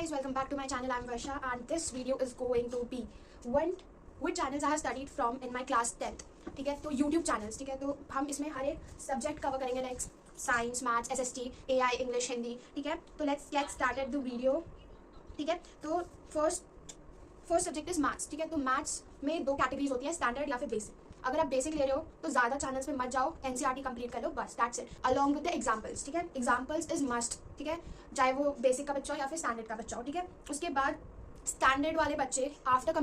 guys, welcome back to my channel. I'm Varsha and this video is going to be which channels I have studied from in my class 10th. ठीक है, तो YouTube channels, ठीक है, तो हम इसमें हर एक सब्जेक्ट कवर करेंगे like science, maths, SST, AI, English, Hindi. ठीक है, तो let's get started the video. ठीक है, तो फर्स्ट सब्जेक्ट इज मैथ्स. ठीक है, तो मैथ्स में दो कैटेगरीज होती है, स्टैंडर्ड या फिर बेसिक. अगर आप बेसिक ले रहे हो तो ज़्यादा चैनल्स में मत जाओ, NCERT कंप्लीट कर लो, बस that's it, along with the examples. ठीक है, एग्जाम्पल्स इज मस्ट. ठीक है, चाहे वो बेसिक का बच्चा हो या फिर स्टैंडर्ड का बच्चा हो. ठीक है, उसके बाद स्टैंडर्ड वाले बच्चे after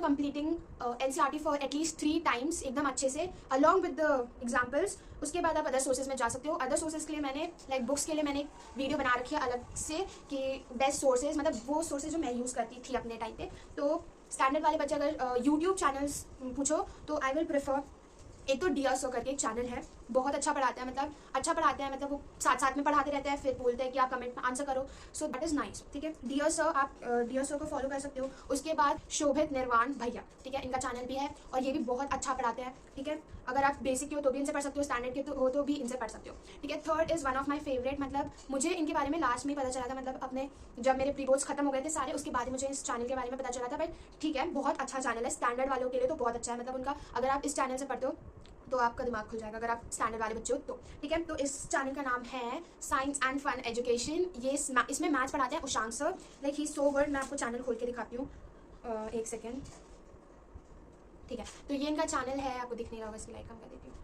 completing NCERT for at least 3 times एकदम अच्छे से अलॉन्ग विद द एग्जाम्पल्स, उसके बाद आप अदर सोर्सेज में जा सकते हो. अदर सोर्सेज के लिए मैंने लाइक बुक्स के लिए मैंने एक वीडियो बना रखी है अलग से कि बेस्ट सोर्सेज, मतलब वो सोर्सेज जो मैं यूज़ करती थी अपने टाइम पे. तो स्टैंडर्ड वाले बच्चे अगर यूट्यूब चैनल्स पूछो तो आई विल प्रेफर, एक तो डियर सो करके एक चैनल है, बहुत अच्छा पढ़ाता है, मतलब अच्छा पढ़ाते हैं, मतलब वो साथ में पढ़ाते रहते हैं, फिर बोलते हैं कि आप कमेंट में आंसर करो, सो दैट इज़ नाइस. ठीक है, डियर सर, आप डियर सर को फॉलो कर सकते हो. उसके बाद शोभित निर्वाण भैया, ठीक है, इनका चैनल भी है और ये भी बहुत अच्छा पढ़ाते हैं. ठीक है, अगर आप बेसिक के हो तो भी इनसे पढ़ सकते हो, स्टैंडर्ड के हो तो भी इनसे पढ़ सकते हो. ठीक है, third is one of my favourite, मतलब मुझे इनके बारे में लास्ट में ही पता चला था, मतलब अपने जब मेरे प्री बोर्ड्स खत्म हो गए थे सारे, उसके बाद मुझे इस चैनल के बारे में पता चला था. बट ठीक है, बहुत अच्छा चैनल है, स्टैंडर्ड वालों के लिए तो बहुत अच्छा है, मतलब उनका अगर आप इस चैनल से पढ़ते हो तो आपका दिमाग खुल जाएगा अगर आप स्टैंडर्ड वाले बच्चे हो तो. ठीक है, तो इस चैनल का नाम है साइंस एंड फन एजुकेशन. ये इसमें मैथ्स पढ़ाते हैं Ushank sir, like he so good. मैं आपको चैनल खोल के दिखाती हूँ, एक सेकेंड. ठीक है, तो ये इनका चैनल है, आपको दिख नहीं रहा होगा, इसकी लाइक कम कर देती हूँ.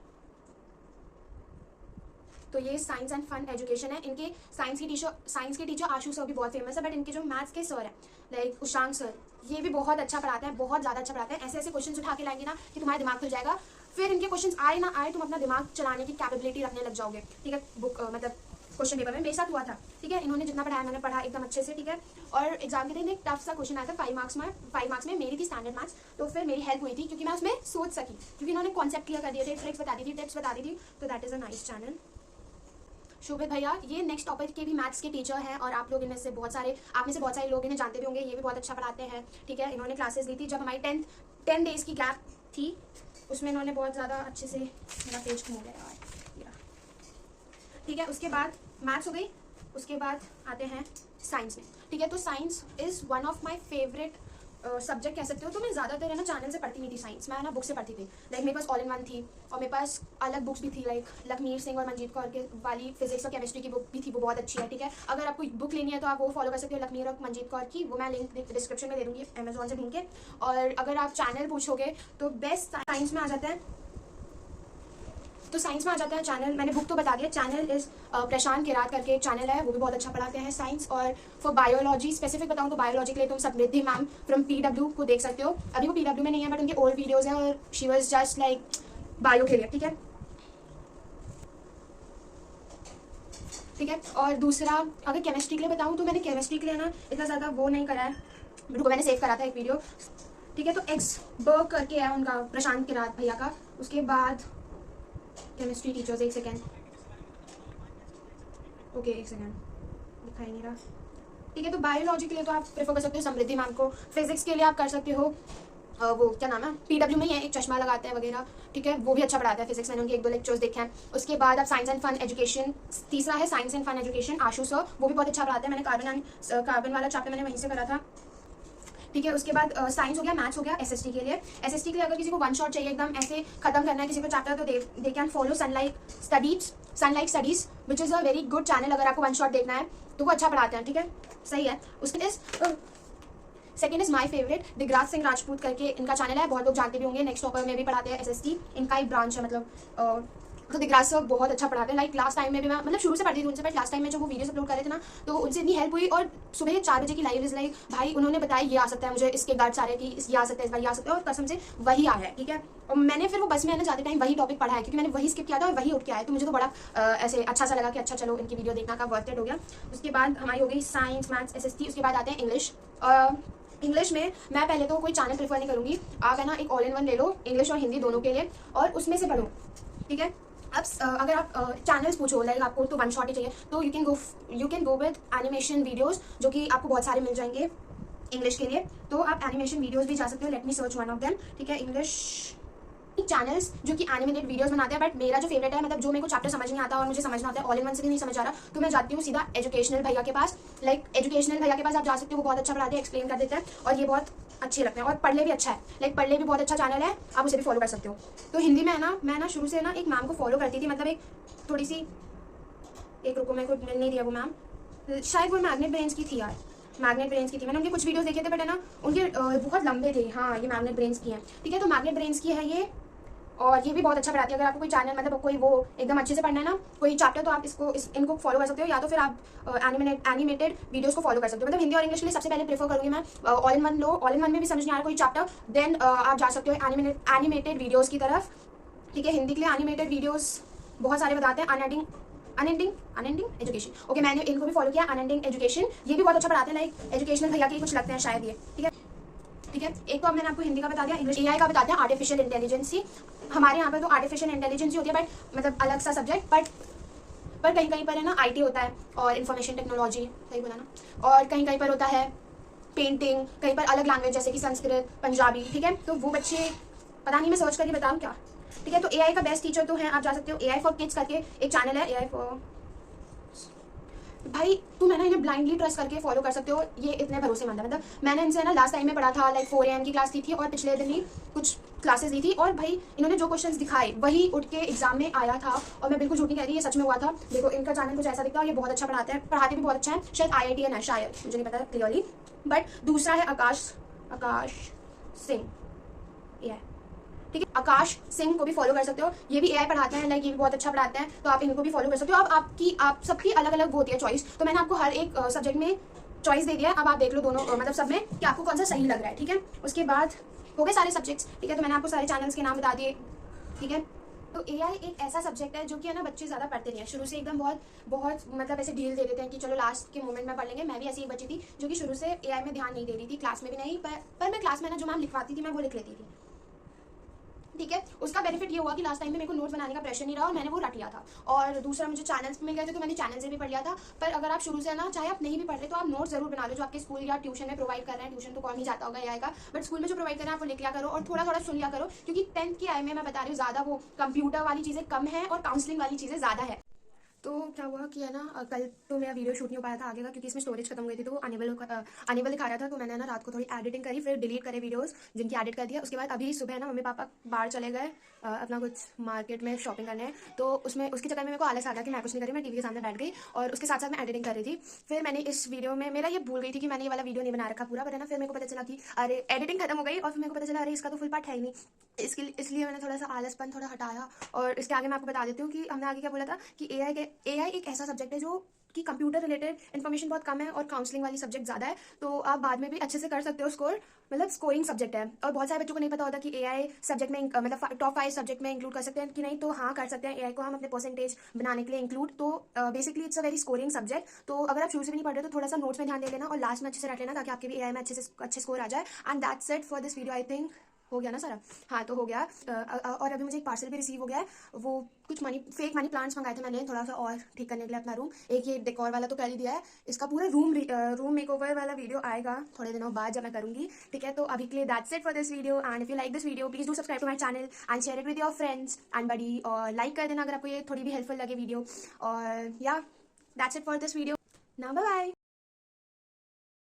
तो ये साइंस एंड फन एजुकेशन है. इनके साइंस के टीचर आशु सर भी बहुत फेमस है, बट इनके जो मैथ्स के सर हैं लाइक उशांक सर, ये भी बहुत अच्छा पढ़ाते हैं, बहुत ज़्यादा अच्छा पढ़ाते हैं. ऐसे ऐसे क्वेश्चन उठा के लाएंगे ना कि तुम्हारा दिमाग खुल जाएगा. फिर इनके क्वेश्चन आए ना आए, तुम अपना दिमाग चलाने की कैपेबिलिटी रखने लग जाओगे. ठीक है, बुक मतलब क्वेश्चन पेपर में मेरे साथ हुआ था. ठीक है, इन्होंने जितना पढ़ाया मैंने पढ़ा एकदम अच्छे से. ठीक है, और एग्जाम के दिन एक टफ सा क्वेश्चन आया था 5 मार्क्स में मेरी थी स्टैंडर्ड मैथ्स, तो फिर मेरी हेल्प हुई थी क्योंकि मैं उसमें सोच सकी, क्योंकि इन्होंने कॉन्सेप्ट क्लियर कर दिए थे, ट्रिक्स बता दी थी, टिप्स बता दी थी. तो that is a nice channel. Shobhit भैया ये नेक्स्ट टॉपिक के भी मैथ्स के टीचर हैं और आप लोग इनमें से बहुत सारे, आप में से बहुत सारे लोग इन्हें जानते भी होंगे. ये भी बहुत अच्छा पढ़ाते हैं. ठीक है, इन्होंने क्लासेस ली थी जब हमारी 10 days की गैप थी, उसमें इन्होंने बहुत ज़्यादा अच्छे से, मेरा पेज घूम गया यार. ठीक है, उसके बाद मैथ्स हो गई, उसके बाद आते हैं साइंस में. ठीक है, तो science is one of my favourite subject कह सकते हो. तो मैं ज़्यादातर है ना चैनल से पढ़ती नहीं थी साइंस, मैं ना बुक से पढ़ती थी. लाइक मेरे पास ऑल इन वन थी और मेरे पास अलग बुक्स भी थी, लाइक लखमीर सिंह और मंजीत कौर के वाली फिजिक्स और केमिस्ट्री की बुक भी थी, वो बहुत अच्छी है. ठीक है, अगर आपको बुक लेनी है तो आप वो फॉलो कर सकते हो, लखमीर और मंजीत कौर की, वो मैं लिंक डिस्क्रिप्शन में दे दूँगी अमेजोन से ढूंढ के. और अगर आप चैनल पूछोगे तो बेस्ट साइंस में आ जाता है, तो साइंस में आ जाता है चैनल. मैंने बुक तो बता दिया. चैनल इज़ प्रशांत किरात करके एक चैनल है, वो भी बहुत अच्छा पढ़ाते हैं साइंस. और फॉर बायोलॉजी स्पेसिफिक बताऊँ तो बायोलॉजी के लिए तुम समृद्धि मैम फ्रॉम PW को देख सकते हो. अभी वो PW में नहीं है बट उनके ओल्ड वीडियोज़ हैं और she was just like bio के लिए. ठीक है, ठीक है. और दूसरा अगर केमिस्ट्री के लिए बताऊँ तो मैंने केमिस्ट्री के लिए ना इतना ज़्यादा वो नहीं करा है, रुको मैंने सेव करा था एक वीडियो. ठीक है, तो एक्स बर्ग करके है उनका, प्रशांत किरात भैया का. उसके बाद केमिस्ट्री टीचर्स, एक सेकेंड, ओके एक सेकेंड, दिखाई नहीं रहा. ठीक है, तो बायोलॉजी के लिए तो आप प्रेफर कर सकते हो समृद्धि मैम को. फिजिक्स के लिए आप कर सकते हो वो क्या नाम है, PW में ही है, एक चश्मा लगाते हैं वगैरह. ठीक है, वो भी अच्छा पढ़ाता है फिजिक्स, मैंने उनके 1-2 लेक्चर्स देखे हैं. उसके बाद आप साइंस एंड फन एजुकेशन, तीसरा है science and fun education Ashu sir, वो भी बहुत अच्छा पढ़ाते हैं. मैंने कार्बन वाला चैप्टर मैंने वहीं से करा था. ठीक है, उसके बाद साइंस हो गया, मैथ्स हो गया. SST के लिए अगर किसी को वन शॉट चाहिए एकदम ऐसे खत्म करना है किसी को चैप्टर, तो they can follow sunlight studies which is a very good channel. अगर आपको वन शॉट देखना है तो वो अच्छा पढ़ाते हैं. ठीक है, सही है. उसके second is my favourite Digraj Singh Rajput करके इनका चैनल है, बहुत लोग जानते भी होंगे. नेक्स्ट टॉपर में भी पढ़ाते हैं SST, इनका एक ब्रांच है, मतलब तो दिगराज सर बहुत अच्छा पढ़ाते हैं. लाइक लास्ट टाइम में भी मैं मतलब शुरू से पढ़ती थी उनसे, बट लास्ट टाइम में जब वो वीडियोस अपलोड कर रहे थे ना तो उनसे इतनी हेल्प हुई. और सुबह 4 बजे की लाइव इज लाइक भाई उन्होंने बताया ये आ सकता है, मुझे इसके गार्ड्स आ रहे हैं कि ये आ सकता है, इस बार ये आ सकता है, और कसम से वही आया है. ठीक है, और मैंने फिर वो बस में आने जाते टाइम वही टॉपिक पढ़ा है क्योंकि मैंने वही स्किप किया था और वही उठ के आया, तो मुझे तो बड़ा ऐसे अच्छा सा लगा कि अच्छा चलो इनकी वीडियो देखना का वर्थ इट हो गया. उसके बाद हमारी हो गई साइंस, मैथ्स, SST. उसके बाद आते हैं इंग्लिश. इंग्लिश में मैं पहले तो कोई चैनल प्रेफर नहीं करूँगी, आप है ना एक ऑल इन वन ले लो, इंग्लिश और हिंदी दोनों के लिए, और उसमें से पढ़ो. ठीक है, अब अगर आप चैनल्स पूछो लाइक आपको तो वन शॉट ही चाहिए तो you can go with animation videos, जो कि आपको बहुत सारे मिल जाएंगे इंग्लिश के लिए. तो आप एनिमेशन वीडियोस भी जा सकते हो. Let me search one of them. ठीक है, इंग्लिश चैनल्स जो कि एनिमेटेड वीडियोस बनाते हैं, बट मेरा जो फेवरेट है, मतलब जो मेरे को चैप्टर समझ नहीं आता और मुझे समझना आता है, ऑल इन वन से भी नहीं समझ आ रहा, तो मैं जाती हूँ सीधा एजुकेशनल भैया के पास। लाइक एजुकेशनल भैया के पास आप जा सकते हो, वो बहुत अच्छा पढ़ाते हैं, एक्सप्लेन कर देते हैं और ये बहुत अच्छे लगते हैं और पढ़ले भी अच्छा है। लाइक पढ़ले भी बहुत अच्छा चैनल है, आप उसे भी फॉलो कर सकते हो। तो हिंदी में है ना, मैं ना शुरू से ना एक मैम को फॉलो करती थी, मतलब एक थोड़ी सी, एक रुको मेरे को मिल नहीं दिया वो मैम, शायद वो मैग्नेट ब्रेन्स की थी यार, मैग्नेट ब्रेन्स की थी। मैंने उनके कुछ वीडियोस देखे थे, बट है ना उनके बहुत लंबे थे। हाँ, ये मैग्नेट ब्रेन्स की है, ठीक है। तो मैग्नेट ब्रेन्स की है ये, और ये भी बहुत अच्छा पढ़ाती है। अगर आपको कोई चैनल, मतलब कोई वो एकदम अच्छे से पढ़ना है ना कोई चैप्टर, तो आप इनको फॉलो कर सकते हो, या तो फिर आप एनिमेटेड वीडियोस को फॉलो कर सकते हो। मतलब हिंदी और इंग्लिश के लिए सबसे पहले प्रेफर करूँगी मैं all in one low. All in one में भी समझ नहीं आ रहा कोई चैप्टर, देन आप जा सकते हो एनिमेटेड वीडियोज़ की तरफ, ठीक है। हिंदी के लिए एनिमेटेड वीडियोज़ बहुत सारे बताते हैं। अनएंडिंग एजुकेशन, ओके, मैंने इनको भी फॉलो किया, अनएंडिंग एजुकेशन, ये भी बहुत अच्छा पढ़ाते हैं। लाइक एजुकेशनल भैया के कुछ लगते हैं शायद ये, ठीक है। ठीक है, एक तो अब मैंने आपको हिंदी का बता दिया, इंग्लिश एआई का बताते हैं, आर्टिफिशियल इंटेलिजेंसी। हमारे यहाँ पे तो आर्टिफिशियल इंटेलिजेंस होती है, बट मतलब अलग सा सब्जेक्ट, पर कहीं कहीं पर है ना आईटी होता है और इन्फॉर्मेशन टेक्नोलॉजी, सही बोला ना, और कहीं कहीं पर होता है पेंटिंग, कहीं पर अलग लैंग्वेज जैसे कि संस्कृत, पंजाबी, ठीक है। तो वो बच्चे पता नहीं, मैं सर्च करके बताऊँ क्या, ठीक है। तो एआई का बेस्ट टीचर तो है, आप जा सकते हो, एआई फॉर किड्स करके एक चैनल है, एआई फॉर भाई, तुम है ना इन्हें ब्लाइंडली ट्रस्ट करके फॉलो कर सकते हो, ये इतने भरोसेमंद है। मतलब मैंने इनसे ना लास्ट टाइम में पढ़ा था, लाइक 4 AM की क्लास ली थी और पिछले दिन ही कुछ क्लासेस दी थी, और भाई इन्होंने जो क्वेश्चंस दिखाए वही उठ के एग्जाम में आया था, और मैं बिल्कुल झूठ नहीं कह रही, ये सच में हुआ था। देखो इनका चैनल कुछ ऐसा दिखता है, और ये बहुत अच्छा पढ़ाते भी बहुत अच्छा है, शायद IITN है, शायद मुझे नहीं पता क्लियरली। बट दूसरा है आकाश सिंह, ये ठीक है, आकाश सिंह को भी फॉलो कर सकते हो, ये भी एआई पढ़ाते हैं, लाइक ये भी बहुत अच्छा पढ़ाते हैं, तो आप इनको भी फॉलो कर सकते हो। अब आप सबकी अलग अलग होती है चॉइस, तो मैंने आपको हर एक सब्जेक्ट में चॉइस दे दिया है। अब आप देख लो दोनों, मतलब सब में कि आपको कौन सा सही लग रहा है, ठीक है। उसके बाद हो गए सारे सब्जेक्ट्स, ठीक है। तो मैंने आपको सारे चैनल्स के नाम बता दिए, ठीक है। तो एआई एक ऐसा सब्जेक्ट है जो कि है ना बच्चे ज़्यादा पढ़ते नहीं है, शुरू से एकदम बहुत मतलब ऐसे ढील दे देते हैं कि चलो लास्ट के मोमेंट में पढ़ लेंगे। मैं भी ऐसी एक बच्ची थी जो कि शुरू से एआई में ध्यान नहीं दे रही थी, क्लास में भी नहीं, पर मैं क्लास में ना जो मैम लिखवाती थी मैं वो लिख लेती थी, ठीक है। उसका बेनिफिट ये हुआ कि लास्ट टाइम में मेरे को नोट्स बनाने का प्रेशर नहीं रहा और मैंने वो रट लिया था। और दूसरा मुझे चैनल्स मिल गए थे, तो मैंने चैनल से भी पढ़ लिया था। पर अगर आप शुरू से ना, चाहे आप नहीं भी पढ़ रहे, तो आप नोट्स जरूर बना लो जो आपके स्कूल या ट्यूशन में प्रोवाइड कर रहे हैं। ट्यूशन तो कौन ही जाता होगा एआई का, बट स्कूल में जो प्रोवाइड कर रहे हैं आप वो लिख लिया करो और थोड़ा थोड़ा सुन लिया करो, क्योंकि 10th की आई में मैं बता रही हूँ ज़्यादा वो कंप्यूटर वाली चीज़ें कम है और काउंसलिंग वाली चीज़ें ज़्यादा है। तो क्या हुआ कि है ना, कल तो मेरा वीडियो शूट नहीं हो पाया था आगे का, क्योंकि इसमें स्टोरेज खत्म हो गई थी, तो वो अनेबल दिखा रहा था। तो मैंने ना रात को थोड़ी एडिटिंग करी, फिर डिलीट करे वीडियोस जिनकी एडिट कर दिया। उसके बाद अभी सुबह ना मम्मी पापा बाहर चले गए अपना कुछ मार्केट में शॉपिंग करने, तो उसके चक्कर में मेरे को आलस आ गया कि मैं कुछ नहीं करी, मैं टीवी के सामने बैठ गई और उसके साथ साथ मैं एडिटिंग कर रही थी। फिर मैंने इस वीडियो में, मेरा ये भूल गई थी कि मैंने ये वाला वीडियो नहीं बना रखा पूरा, पर है ना फिर मेरे को पता चला कि अरे एडिटिंग खत्म हो गई, और फिर मेरे को पता चला अरे इसका तो फुल पार्ट है ही नहीं, इसलिए मैंने थोड़ा सा आलसपन थोड़ा हटाया। और इसके आगे मैं आपको बता देती हूँ कि हमने आगे क्या बोला था कि एआई एक ऐसा सब्जेक्ट है जो कि कंप्यूटर रिलेटेड इन्फॉर्मेशन बहुत कम है और काउंसलिंग वाली सब्जेक्ट ज़्यादा है, तो आप बाद में भी अच्छे से कर सकते हो स्कोर, मतलब स्कोरिंग सब्जेक्ट है। और बहुत सारे बच्चों को नहीं पता होता कि एआई सब्जेक्ट में मतलब टॉप 5 सब्जेक्ट में इंक्लूड कर सकते हैं कि नहीं, तो हाँ कर सकते हैं एआई को हम अपने परसेंटेज बनाने के लिए इंक्लूड। तो basically it's a very scoring subject. तो अगर आप शुरू से भी नहीं पढ़ रहे तो थोड़ा सा नोट्स में ध्यान दे लेना और लास्ट में अच्छे से रख लेना, ताकि आपके भी एआई में अच्छे स्कोर आ जाए। And that's it for this video, I think हो गया ना सारा, हाँ तो हो गया। और अभी मुझे एक पार्सल भी रिसीव हो गया है, वो कुछ फेक मनी प्लांट्स मंगाए थे मैंने थोड़ा सा और ठीक करने के लिए अपना रूम। एक ये डेकोर वाला तो कर ही दिया है, इसका पूरा रूम मेकओवर वाला वीडियो आएगा थोड़े दिनों बाद जब मैं करूँगी, ठीक है। तो अभी के लिए that's it for this video, and if you like this video please do subscribe to my channel and share it with your friends and buddy, और लाइक कर देना अगर आपको ये थोड़ी भी हेल्पफुल लगे वीडियो। और या that's it for this video, now bye bye.